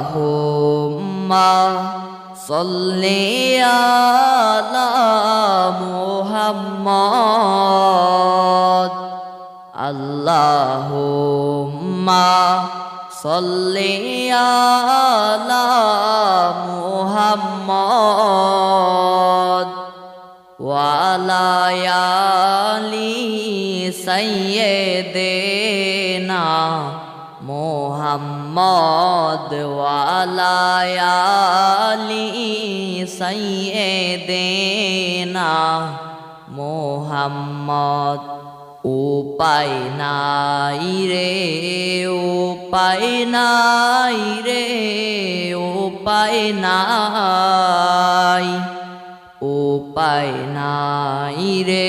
আল্লাহুম্মা সাল্লি আলা মুহাম্মদ আল্লাহুম্মা সাল্লি আলা মুহাম্মদ ওয়া আলা আলি সাইয়্যিদিনা মুহাম্মদ ওয়া আলা আলি সাইয়্যিদিনা মুহাম্মদ উপায় নাই রে উপায় নাই রে উপায় নাই উপায় নাই রে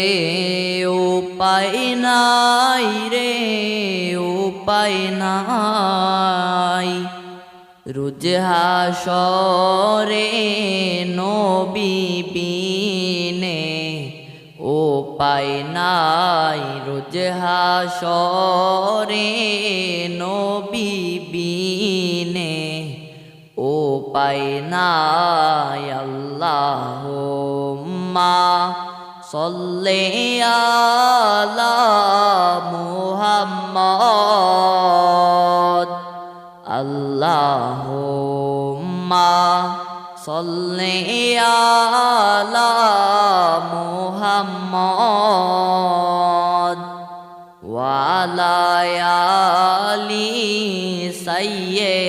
উপায় নাই রে উপায় নাই রোজ হাসরে নবী বিনে উপায় নাই রোজ হাসরে নবী বিনে উপায় নাই আল্লাহুম্মা সাল্লি আলা মুহাম্মদ আল্লাহুম্মা সাল্লি আলা মুহাম্মদ ওয়া আলা আলি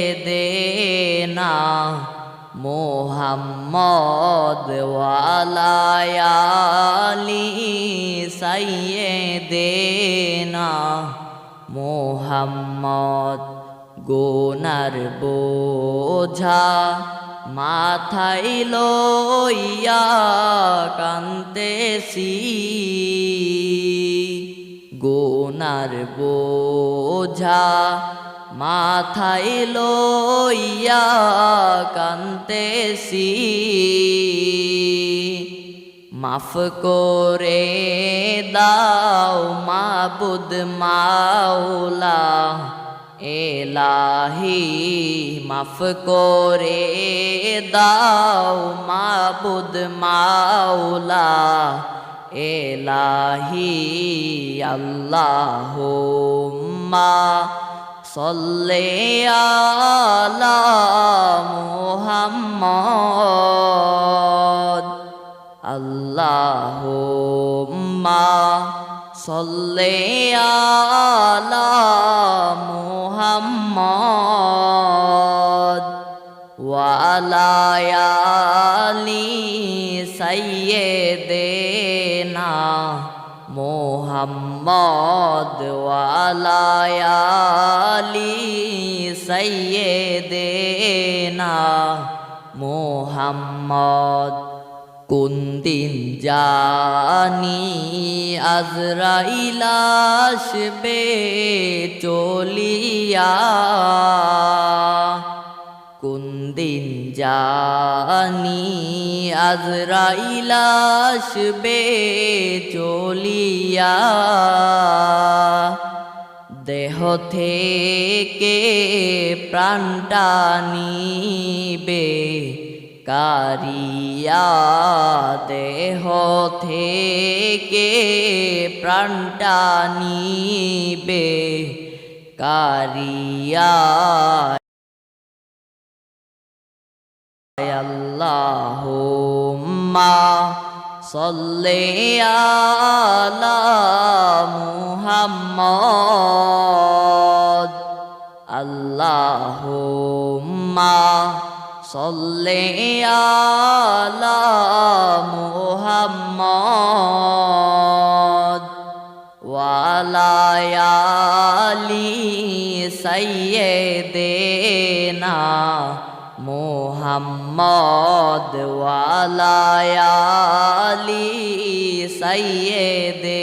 সাইয়্যিদিনা মুহাম্মদ ওয়া আলা আলি সাইয়্যিদিনা মুহাম্মদ গুনার বোঝা মাথায় লইয়া কান্দেছি গুনার বোঝা মাথায় লইয়া কান্দেছি মাফ করে দাও মাবুদ মাওলা এলাহি মাফ করে দাও মাবুদ মাওলা এলাহি আল্লাহুম্মা সাল্লি আলা মুহাম্মদ আল্লাহুম্মা সাল্লি আলা মুহাম্মদ ওয়া আলা আলি সাইয়্যিদিনা মুহাম্মদ ওয়া আলা আলি সাইয়্যিদিনা মুহাম্মদ কোন দিন জানি আজরাইল আসবে চলিয়া কোন দিন জানি আজরাইল আসবে চলিয়া দেহ থেকে প্রাণটা নিবে কারিয়া দেহ থেকে প্রাণটা নিবে কারিয়া আল্লাহুম্মা সাল্লি আলা মুহাম্মদ আল্লাহুম্মা সাল্লি আলা মুহাম্মদ ওয়া আলা আলি সাইয়্যিদিনা মুহাম্মদ ওয়া আলা আলি সাইয়্যিদিনা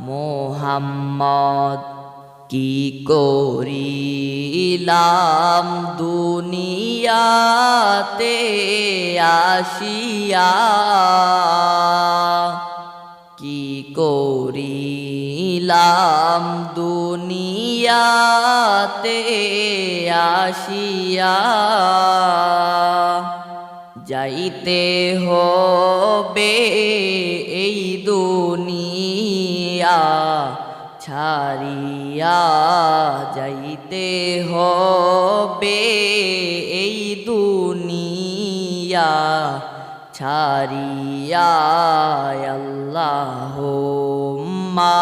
মুহাম্মদ কি করিলাম দুনিয়াতে আসিয়া কি করিলাম দুনিয়া দুনিয়াতে আসিয়া যাইতে হবে এই দুনিয়া ছাড়িয়া, যাইতে হবে এই দুনিয়া ছাড়িয়া। আল্লাহুম্মা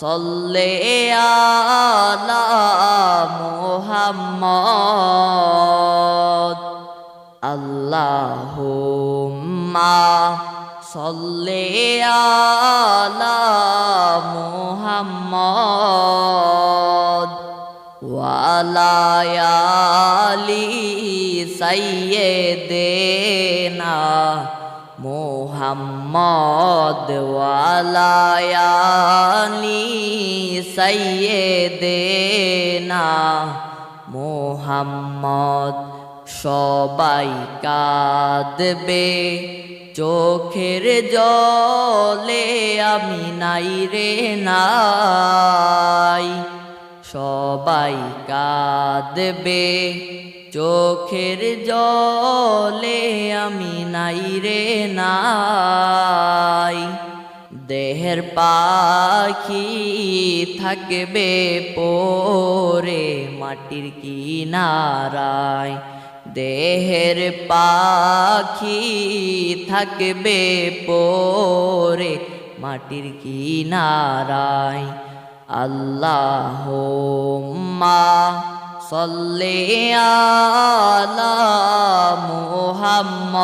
সাল্লি আলা মুহাম্মদ, আল্লাহুম্মা সাল্লি আলা মুহাম্মদ ওয়া আলা আলি সাইয়্যিদিনা মুহাম্মদ ওয়া আলা আলি সাইয়্যিদিনা মুহাম্মদ। সবাই কাঁদবে চোখের জলে, আমি নাই রে নাই। সবাই কাঁদবে চোখের জলে, আমি নাই রে নাই। দেহের পাখি থাকবে পরে মাটির কিনারায়, দেহের পাখি থাকবে পরে মাটির কিনারায়। আল্লাহুম্মা সাল্লি আলা মুহাম্মদ,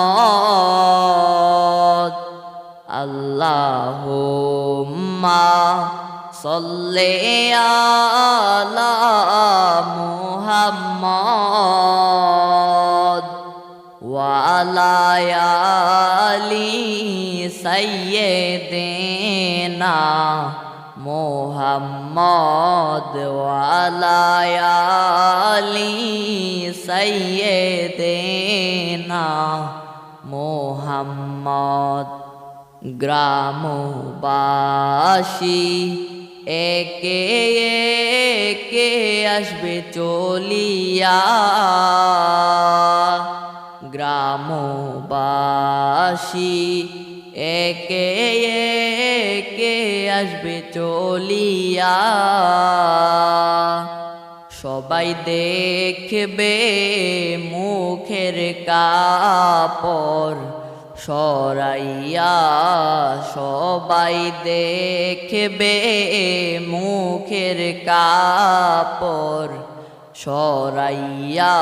আল্লাহুম্মা সাল্লি আলা মুহাম্মদ ওয়া আলা আলি সাইয়্যিদিনা মুহাম্মদ ওয়া আলা আলি সাইয়্যিদিনা মুহাম্মদ। গ্রামবাসী একে একে আসবে চলিয়া, গ্রামবাসী একে একে আসবে চলিয়া। সবাই দেখবে মুখের কাপড় সরাইয়া, সবাই দেখবে মুখের কাপড় সরাইয়া।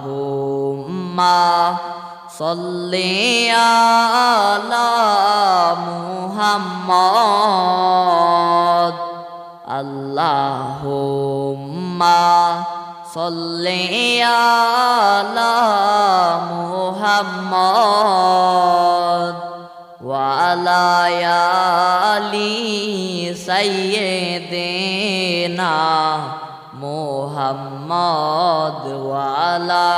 আল্লাহুম্মা সাল্লি আলা মুহাম্মদ, আল্লাহুম্মা সাল্লি আলা মুহাম্মদ ওয়া আলা আলি সাইয়্যিদিনা মুহাম্মদ ওয়া আলা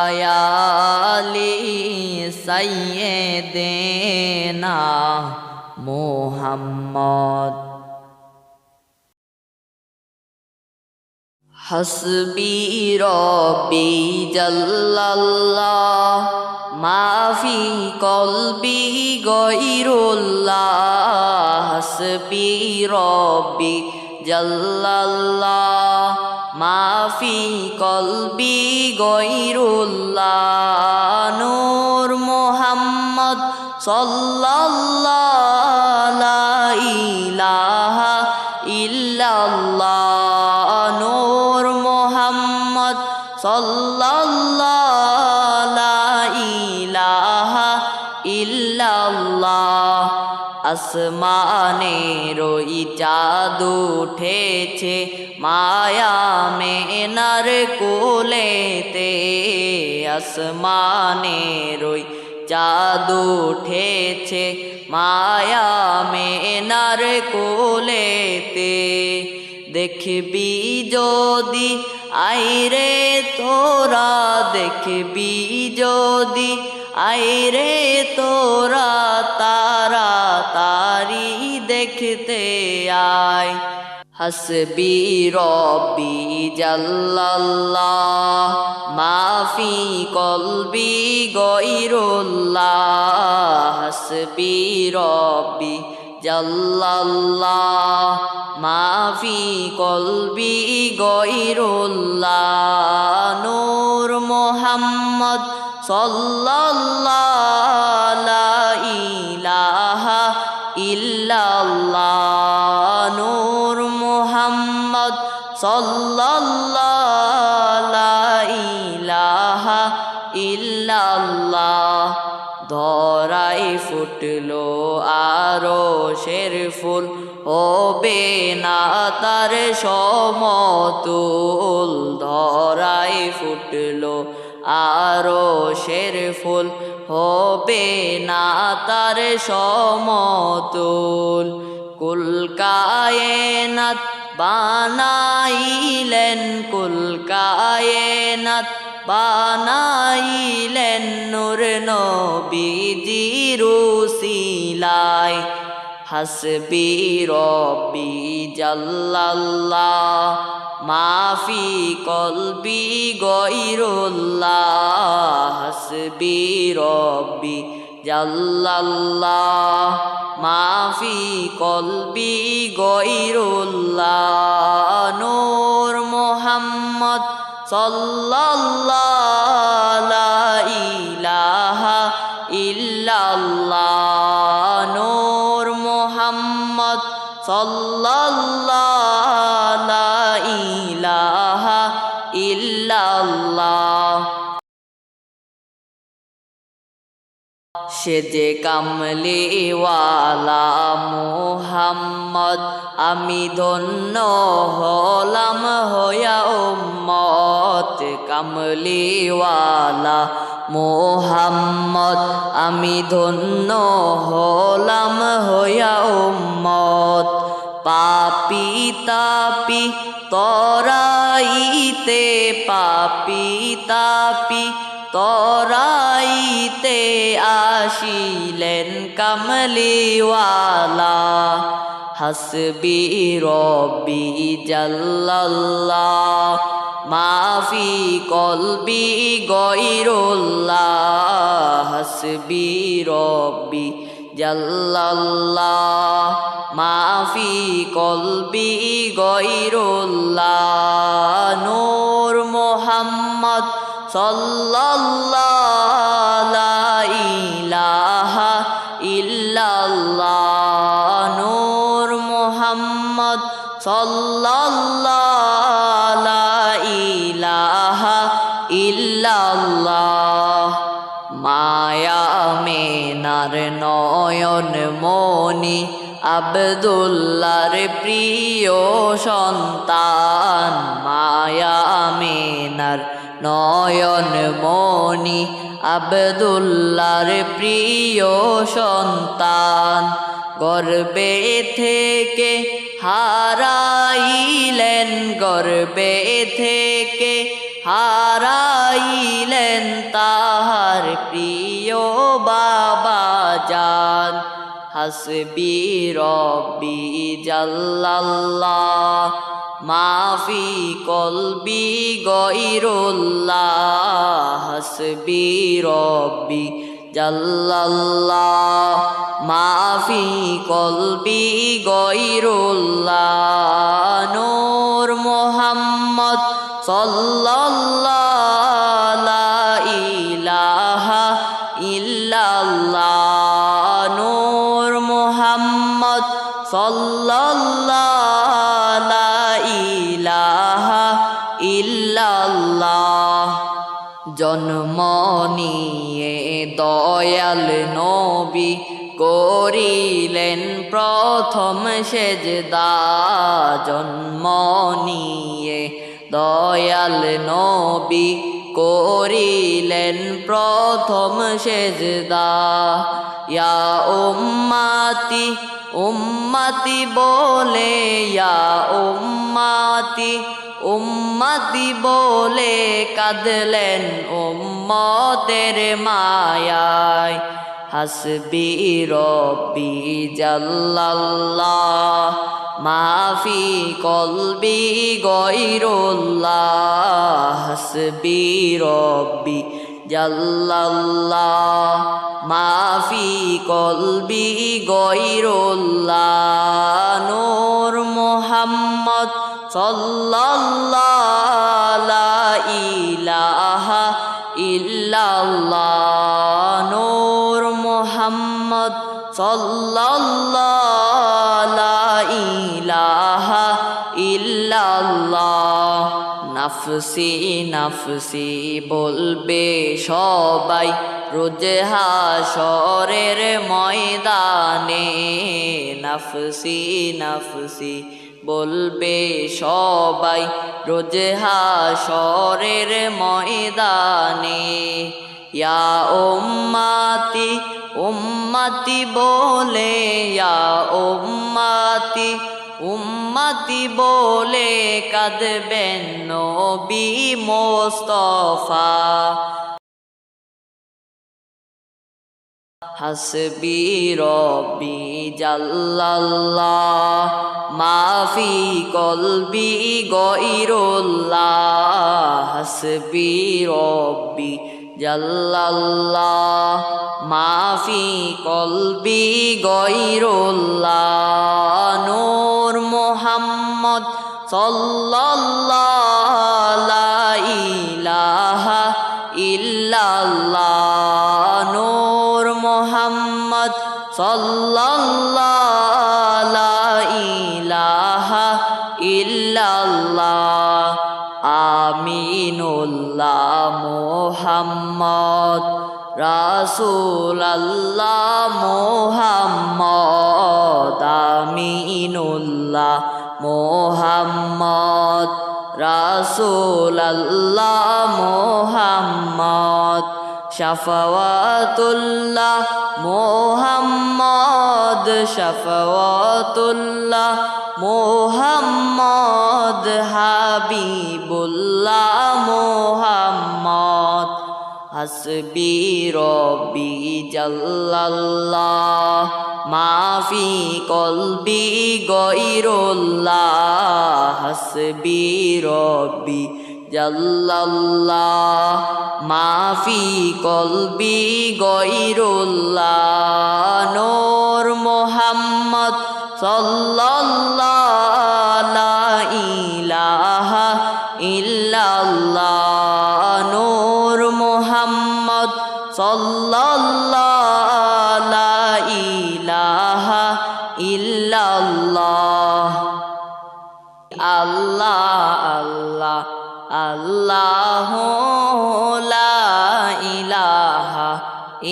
আলি সাইয়্যিদিনা মুহাম্মদ। হাসবি রব্বি জাল্লাল্লাহ মা ফি কলবি গায়রুল্লাহ, হাসবি রব্বি জাল্লাল্লাহ মা ফি কলবি গায়রুল্লাহ। নূর মুহাম্মদ সাল্লাল্লাহু লা ইলাহা ইল্লাল্লাহ, নূর মুহাম্মদ সাল্লাল্লাহু লা ইলাহা ইল্লাল্লাহ। আসমানের ওই চাঁদ উঠেছে মায়া মেনার কোলেতে, আসমানের ওই চাঁদ উঠেছে মায়া মেনার কোলেতে। দেখবি যদি আইরে তোরা, দেখবি যদি আইরে তোরা তাড়াতাড়ি দেখতে আয়। হাসবি রব্বি জাল্লাল্লাহ মাফি কলবি গয়রুল্লাহ। হাসবি রব্বি জাল্লাল্লাহ মাফি কলবি গয়রুল্লাহ। নূর মুহাম্মদ সাল্লাল্লাহু লা ইলাহা ইল্লাল্লাহ। নূর মুহাম্মদ সাল্লাল্লাহু লা ইলাহা ইল্লাল্লাহ। ধরাই ফুটলো আরশের ফুল হবে না তার সমতুল। ধরাই ফুটলো আরশের ফুল হবে না তার সমতুল। কুল কায়নাত বানাইলেন, কুল কায়নাত বানাইলেন নূর নবীজির উসিলায়। হাসবি রব্বি জাল্লাল্লাহ মাফি কলবি গয়রুল্লাহ। হাসবি রব্বি জাল্লাল্লাহ মাফি কলবি গয়রুল্লাহ। নূর মুহাম্মদ সাল্লাল্লাহু লা ইলাহা ইল্লাল্লাহ। নূর মুহাম্মদ সাল্লাল্লাহু লা ইলাহা ইল্লাল্লাহ। সে যে কামলিওয়ালা মুহাম্মদ আমি ধন্য হলাম হইয়া উম্মত। কামলিওয়ালা মুহাম্মদ আমি ধন্য হলাম হইয়া উম্মত। পাপি তাপি তরাইতে, পাপি তাপি তরাইতে আসিলেন কামলিওয়ালা। হাসবি রব্বি জাল্লাল্লাহ মাফি কলবি গয়রুল্লাহ। হাসবি রব্বি জাল্লাল্লাহ মাফি কলবি গয়রুল্লাহ। নূর মুহাম্মদ সাল্লাল্লাহু লা ইলাহা ইল্লাল্লাহ। নূর মুহাম্মদ সাল্লাল্লাহু লা ইলাহা ইল্লাল্লাহ। মায়া মেনার নয়ন মনি আব্দুল্লাহর প্রিয় সন্তান। মায়া মেনার নয়ন মনি আব্দুল্লাহর প্রিয় সন্তান। গর্বে থেকে হারাইলেন, গর্বে থেকে হারাইলেন তাহার প্রিয় বাবা জান। হাসবি রব্বি জাল্লাল্লাহ মাফি কলবি গয়রুল্লাহ। হাসবি রব্বি জাল্লাল্লাহ মাফি কলবি গয়রুল্লাহ। নূর মুহাম্মদ সাল্লাল্লাহু লা ইলাহা ইল্লাল্লাহ। নূর মুহাম্মদ সাল্লাল্লাহু লা ইলাহা ইল্লাল্লাহ। জন্ম নিয়ে দয়াল নবী করিলেন প্রথম সেজদা। জন্ম নিয়ে দয়াল নবী করিলেন প্রথম সেজদা। ইয়া উম্মতি উম্মতি বলে, ইয়া উম্মতি উম্মতি বলে কাঁদলেন উম্মতের মায়ায়। হাসবি রব্বি জাল্লাল্লাহ মাফি কলবি গয়রুল্লাহ। হাসবি রব্বি জাল্লাল্লাহ মাফি কলবি গয়রুল্লাহ। নূর মুহাম্মদ সাল্লাল্লাহ লা ইলাহা ইল্লাল্লাহ। নূর মুহাম্মদ সাল্লাল্লাহ লা ইলাহা ইল্লাল্লাহ। নাফসি নাফসি বলবে সবাই রোজ হাশরের ময়দানে। নাফসি নাফসি বলবে সবাই রোজ হাশরের ময়দানে। ইয়া উম্মতি উম্মতি বলে, ইয়া উম্মতি উম্মতি বলে কাঁদবেন নবী মুস্তাফা। হাসবি রব্বি জাল্লাল্লাহ মাফি কলবি গয়রুল্লাহ। হাসবি রব্বি জাল্লাল্লাহ মাফি কলবি গয়রুল্লাহ। নূর মুহাম্মদ সাল্লাল্লাহ লা ইলাহা ইল্লাল্লাহ। নূর মুহাম্মদ সাল্লাল্লাহ লা ইলাহা ইল্লাল্লাহ। আমিনুল্লাহ মুহাম্মদ রাসূলুল্লাহ মুহাম্মদ। আমিনুল্লাহ মুহাম্মদ রাসূলুল্লাহ মুহাম্মদ। শাফাওয়াতুল্লাহ মুহাম্মদ শাফাওয়াতুল্লাহ মুহাম্মদ। হাবিবুল্লাহ মুহাম্মদ। হাসবি রব্বি জাল্লাল্লাহ মাফি কলবি গয়রুল্লাহ। হাসবি রব্বি জাল্লাল্লাহ মাফি কলবি গয়রুল্লাহ। নূর মুহাম্মদ সাল্লাল্লাহ লা ইলাহা ইল্লাল্লাহ। নূর মুহাম্মদ সাল্লাল্লাহ লা ইলাহা ইল্লাল্লাহ। আল্লাহ আল্লাহ আল্লাহু লা ইলাহা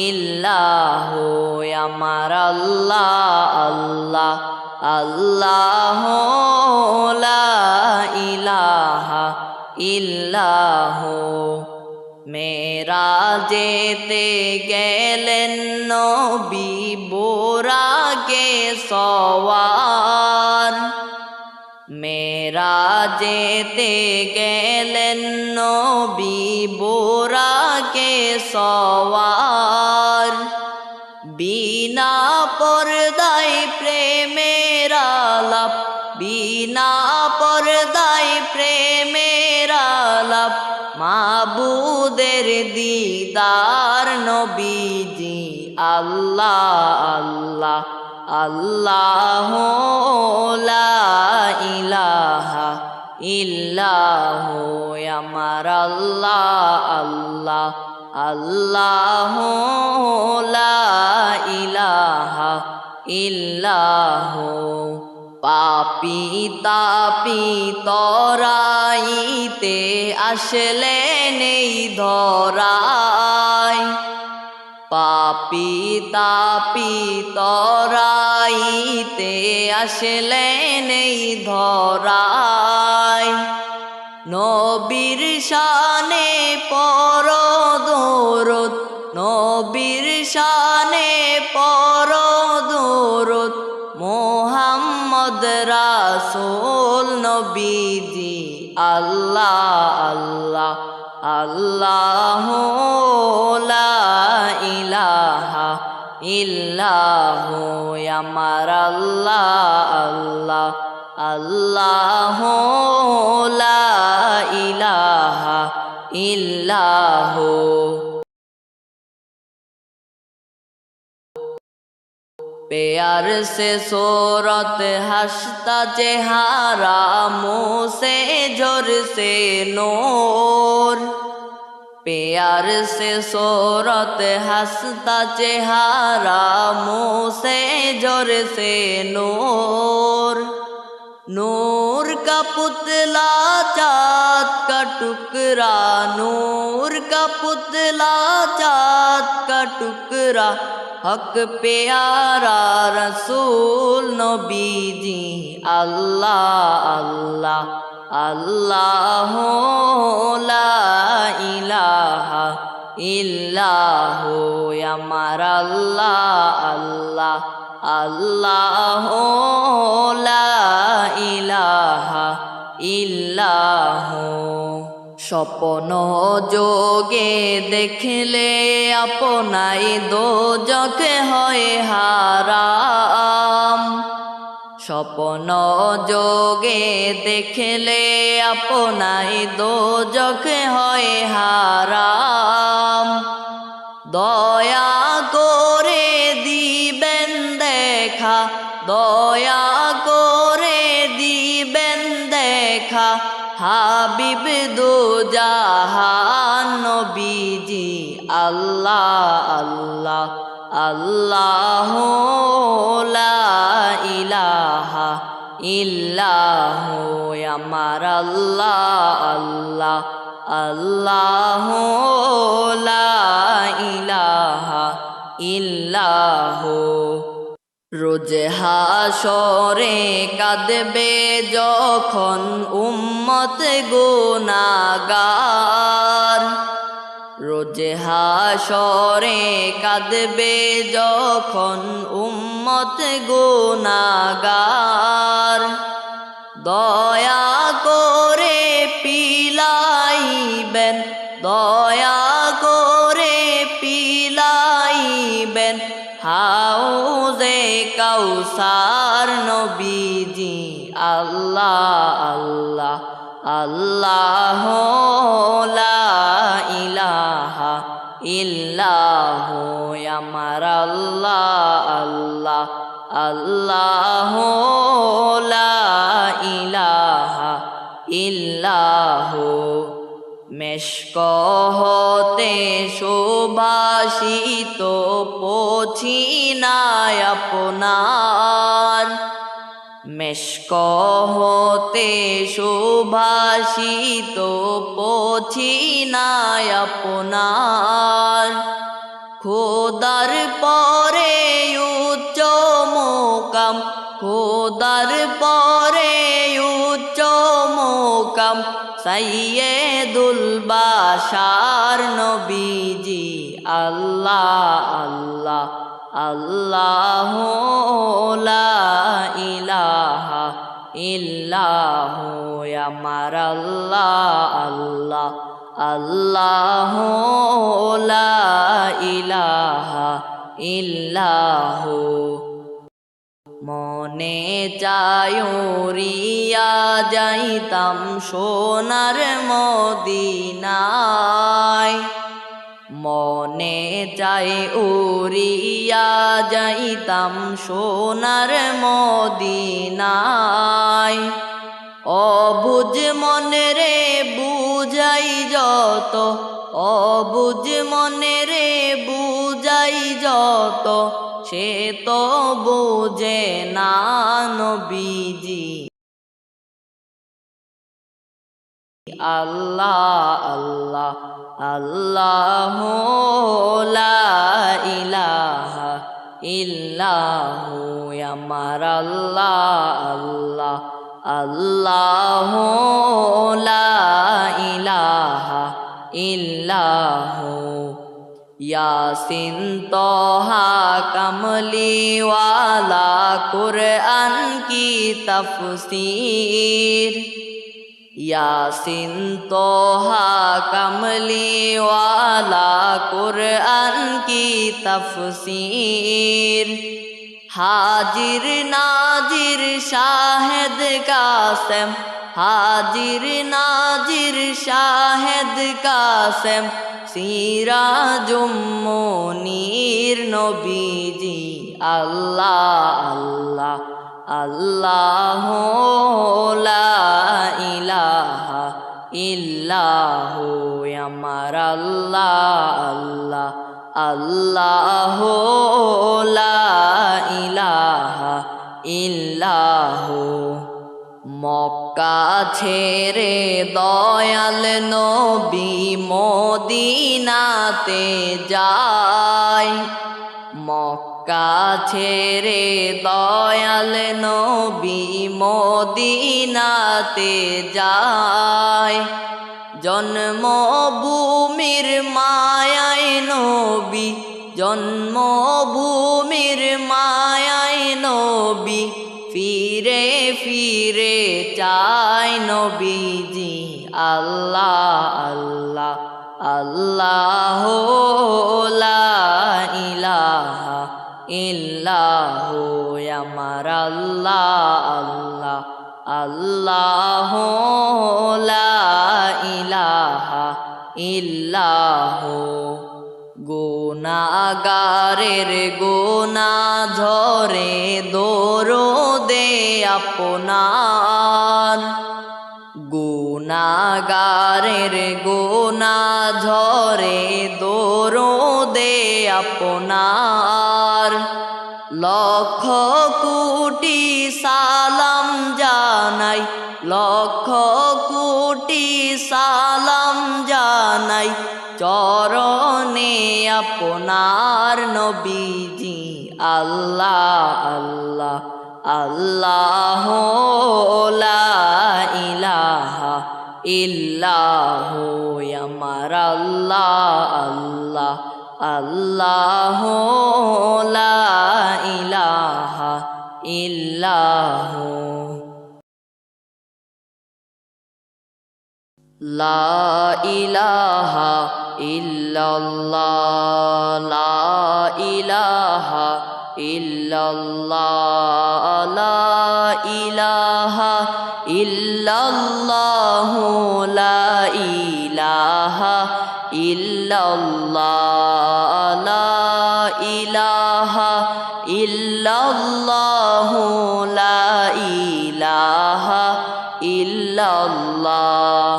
ইল্লাহু। আমার আল্লাহ আল্লাহ আল্লাহু লা ইলাহা ইল্লাহু। মেরাজেতে গেলেন নবী বুরাকে সওয়ার। মেরাজেতে গেলেন নবী বুরাকে সওয়ার। বিনা পর্দায় প্রেমের আলাপ, বিনা পর্দায় প্রেমের আলাপ। মাবুদের দিদার নবীজি। আল্লাহ আল্লাহ আল্লাহু লা ইলাহা ইল্লাহু। আমার আল্লাহ আল্লাহ আল্লাহু লা ইলাহা ইল্লাহু। পাপী তাপী তরাইতে আসলেন এই ধরায়। পাপী তাপী তরাইতে আসলেন এই ধরায়। নবীর শানে পড়ো দরুদ, নবীর শানে পড়ো দরুদ। মুহাম্মদ রাসূল নবীজি আল্লাহ আল্লাহ আল্লাহ লা ইলাহা ইল্লাহু আমার আল্লাহ আল্লাহ আল্লাহ লা ইলাহা ইল্লাহু प्यार से सूरत हंसता चेहरा मुँह से जोर से नूर प्यार से सूरत हंसता चेहरा मुँह से जोर से नूर नूर का पुतला चाँद का टुकड़ा नूर का पुतला चाँद का टुकड़ा हक प्यारा रसूल नबीजी अल्लाह अल्लाह अल्लाह ला इलाहा इल्लाहु আমার আল্লাহ আল্লাহ আল্লাহ লা ইলাহা ইল্লাহু স্বপ্ন যোগে দেখলে আপনাই দোজখ হয় হারাম স্বপ্ন যোগে দেখলে আপনাই দোজখ হয় হারাম দয়া করে দিবেন দেখা দয়া করে দিবেন দেখা হাবিব দু জাহান নবীজি আল্লাহ আল্লাহ আল্লাহ লা ইলাহা ইল্লাহু আমার আল্লাহ আল্লাহ আল্লাহ লা ইলাহা ইল্লাহু রোজ হাসরে কাঁদবে যখন উম্মত গুনাহগার রোজ হাসরে কাঁদবে যখন উম্মত গুনাহগার দয়া করে পিলাইবেন দয়া করে পিলাইবেন হাউজে কাউসার নবীজি আল্লাহ আল্লাহ আল্লাহ লা ইলাহা ইল্লাহু আমার আল্লাহ আল্লাহ আল্লাহ লা ইলাহা ইল্লাহু মেশক হতে সুবাসিত পছিনায় আপনার মেশক হতে সুবাসিত পছিনায় আপনার খোদার পরে উচ্চ মোকাম খোদার পরে উচ্চ মোকাম সাইয়্যিদুল বাশার নবীজি আল্লাহ আল্লাহ আল্লাহ লা ইলাহা ইল্লাহু আমার আল্লাহ আল্লাহ আল্লাহ লা ইলাহা ইল্লাহু মনে চায়ুরিয়া যাইতাম সোনার মদিনায় মনে চাই উড়িয়া যাইতাম সোনার মদিনায় অবুঝ মনে রে বুঝাই যত অবুঝ মনে রে বুঝাই যত সে তো বুঝে না নবীজি আল্লাহ আল্লাহ আল্লাহ লা ইলাহা ইল্লাহু আমার আল্লাহ আল্লাহ আল্লাহ লা ইলাহা ইল্লাহু ইয়াসিন তোহা কমলিওয়ালা কুরআন কি তফসীর ইয়াসিন তোহা কামলিওয়ালা কুরআন কি তফসীর হাজির নাজির শাহেদ কাসেম হাজির নাজির শাহেদ কাসেম সিরাজুম মুনীর নবীজি আল্লাহ আল্লাহ আল্লাহু লা ইলাহা ইল্লাহু আমার আল্লাহ আল্লাহ আল্লাহু লা ইলাহা ইল্লাহু মক্কা ছেড়ে দয়াল নবী মদিনাতে যায় মক্কা ছেড়ে দয়াল নবী মদিনাতে যায় জন্মভূমির মায়ায় নবী জন্মভূমির মায়ায় নবী ফিরে ফিরে চায় নবীজি আল্লাহ আল্লাহ আল্লাহ লা ইলাহা ইল্লাহু আমার আল্লাহ আল্লাহ লা ইলাহা ইল্লাহু গুনাহগারের গুনাহ ঝরে দরদে আপনার গুনাহগারের গুনাহ ঝরে দরদে আপনার লক্ষ কোটি সালাম জানাই লক্ষ কোটি সালাম জানাই চরণে আপনার নবীজি আল্লাহ আল্লাহ আল্লাহ লা ইলাহা ইল্লাহু আমার আল্লাহ আল্লাহ লা ইলাহা ইল্লাহু লা ইলাহা ইল্লাল্লাহ লা ইলাহা ইল্লাল্লাহ লা ইলাহা ইল্লাল্লাহ লা ইলাহা ইল্লাল্লাহ লা ইলাহা ইল্লাল্লাহ লা ইলাহা ইল্লাল্লাহ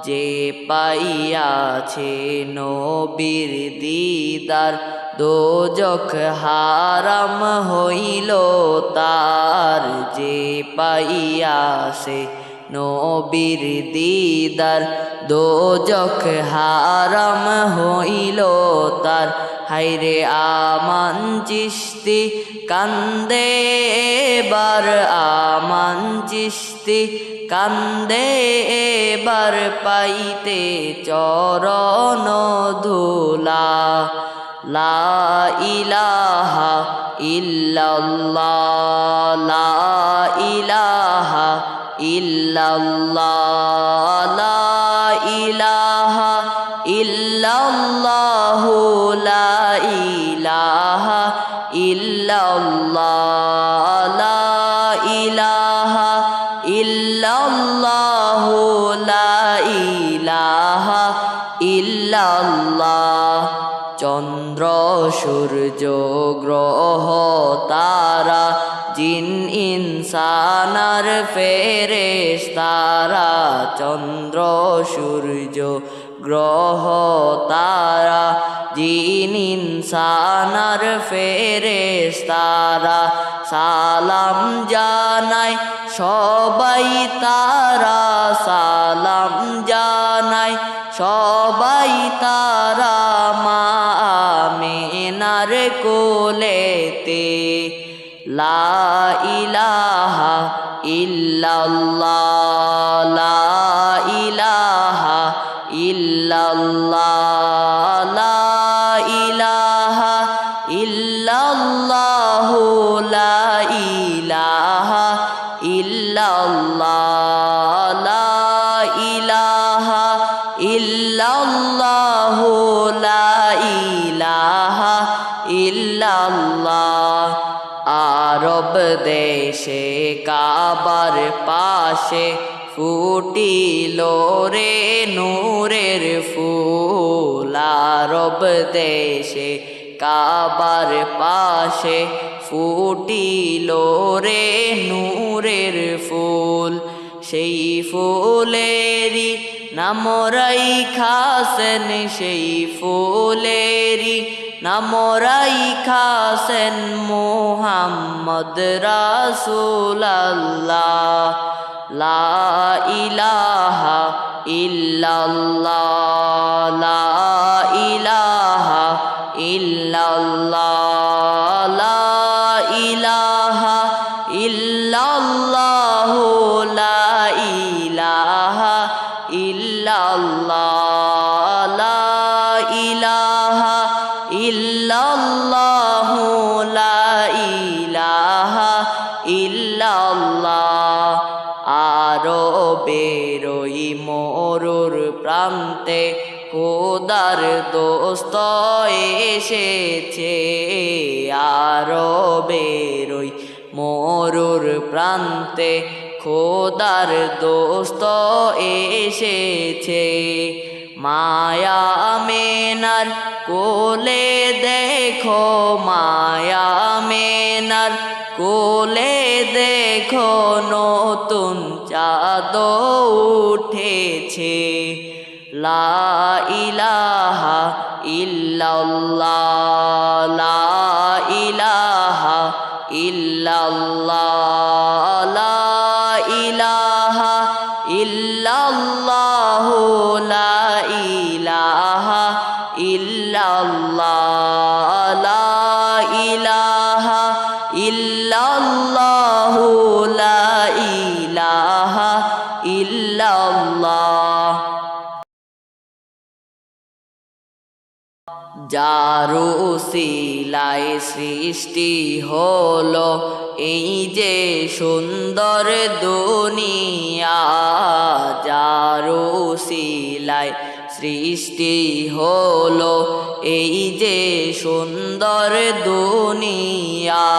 যে পাইয়াছে নবীর দিদার দোজখ হারাম হইল তার যে পাইয়াছে নবীর দিদার দোজখ হারাম হইল তার হায়রে আমান চিশতি কান্দে এবার আমান চিশতি কান্দে এবার পাইতে চরণ ধুলা লা ইলাহা ইল্লাল্লাহ লা ইলাহা ইল্লাল্লাহ লা ইলাহা ইল্লাল্লাহ লা ইলাহা ইল্লাল্লাহ লা ইলাহা ইল্লাল্লাহ লা ইলাহা ইল্লাল্লাহ চন্দ্র সূর্য গ্রহ তারা জিন ইনসানার ফেরেশতারা চন্দ্র সূর্য গ্রহ তারা জিন ইনসানার ফেরেশতারা সালাম জানাই সবাই তারা সালাম জানাই সবাই তারা মা আমিনার কোলেতে লা ইলাহা ইল্লাল্লাহ লা ইলাহা ইল্লাল্লাহ লা ইলাহা ইল্লাল্লাহ লা ইলাহা ইল্লাল্লাহ লা ইল্লাল্লাহ আরব দেশে কাবার পাশে ফুটিল রে নূরের ফুল আরব দেশে কাবার পাশে ফুটিল রে নূরের ফুল সেই ফুলেরি নাম রাইখাছেন সেই ফুলেরি নাম রাইখাছেন মুহাম্মদ রাসূলুল্লাহ লা ইলাহা ইল্লাল্লাহ লা ইলাহা ইল্লাল্লাহ লা ইলাহা ইল্লাল্লাহ লা ইলাহা ইল্লাল্লাহ লা ইলাহা ইল্লাল্লাহ লা ইলাহা ইল্লাল্লাহ আরবের ওই মরুর প্রান্তে খোদার দোস্ত এসেছে আরবের ওই মরুর প্রান্তে খোদার দোস্ত এসেছে মায়া মেনার কোলে দেখো মায়া মেনার কোলে দেখো নতুন চাঁদ উঠেছে লা ইলাহা ইল্লাল্লাহ লা ইলাহা ইল্লাল্লাহ লা ইলাহা ইল্লাল্লাহ লা ইলাহা ইল্লাল্লাহ লা ইলাহা ইল্লাল্লাহ লা ইলাহা ইল্লাল্লাহ যার উসিলায় সৃষ্টি হলো এই যে সুন্দর দুনিয়া যার উসিলায় সৃষ্টি হলো এই যে সুন্দর দুনিয়া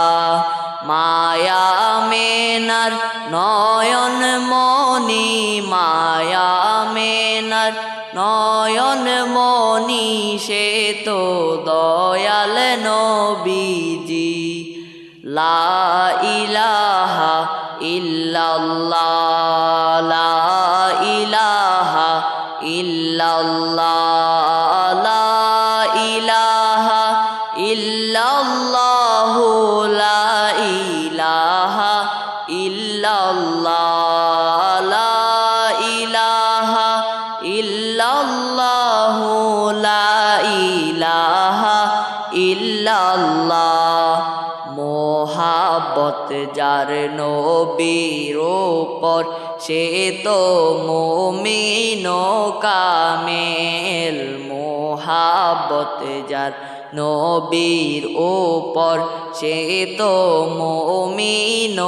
মায়া মেনার নয়ন মনি মায়া মেনার নয়ন মনি সে তো দয়াল নবীজি লা ইলাহা ইল্লাল্লাহ লা ইলাহা ইল্লাল্লাহ লা ইলাহা ইল্লাল্লাহ লা ইলাহা ইল্লাল্লাহ লা ইলাহা ইল্লাল্লাহ লা ইলাহা ইল্লাল্লাহ মোহাব্বত যার নবীর উপর সে তো মুমিন কামেল মোহাব্বত যার নবীর উপর সে তো মুমিন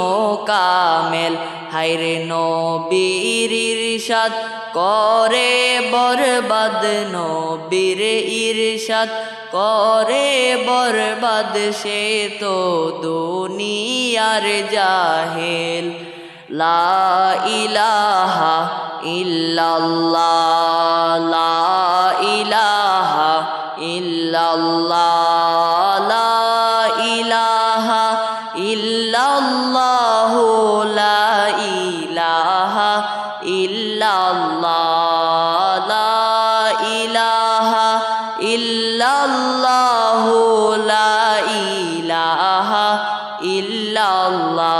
কামেল হায়রে নবীর ইরশাদ করে বরবাদ নবীর ইরশাদ করে বরবাদ সে তো দুনিয়ার জাহেল লা ইলাহা ইল্লাল্লাহ লা ইলাহা ইল্লাল্লাহ লা ইলাহা ইল্লাল্লাহ লা ইলাহা ইল্লাল্লাহ লা ইলাহা ইল্লাল্লাহ লা ইলাহা ইল্লাল্লাহ